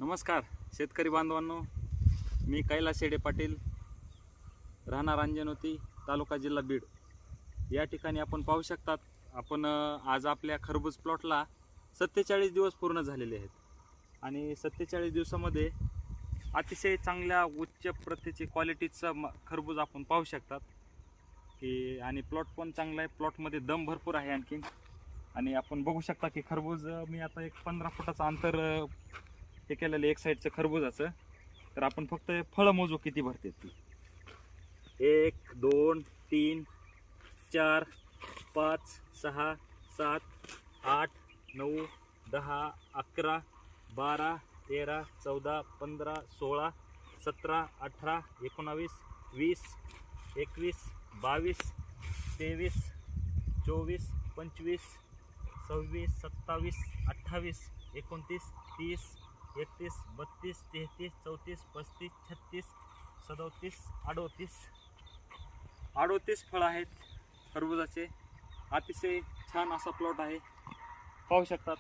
नमस्कार शेतकरी बांधवांनो, मी कैलास शेडे पाटील, राहणार अंजनोती, तालुका जिल्हा बीड. या ठिकाणी आपण पाहू शकतात, आपण आज आपल्या खरबूज प्लॉटला 47 दिवस पूर्ण झालेले आहेत आणि 47 दिवसामध्ये अतिशय चांगल्या उच्च प्रतीची क्वालिटीचा खरबूज आपण पाहू शकतात की आणि प्लॉट पण चांगला आहे. प्लॉटमध्ये दम भरपूर आहे आणखीन. आणि आपण बघू शकता की खरबूज मी आता एक 15 फुटाचं अंतर हे केलेलं एक साईडचं खरबूजाचं. तर आपण फक्त फळं मोजू किती भरते ती. 1 2 3 4 5 6 7 8 9 10 11 12 13 14 15 16 17 18 19 20 21 22 23 24 25 26 27 28 29 30 31 32 33 34 35 36 37 38 फळं आहेत खरबुजाचे. अतिशय छान असा प्लॉट आहे, पाहू शकतात.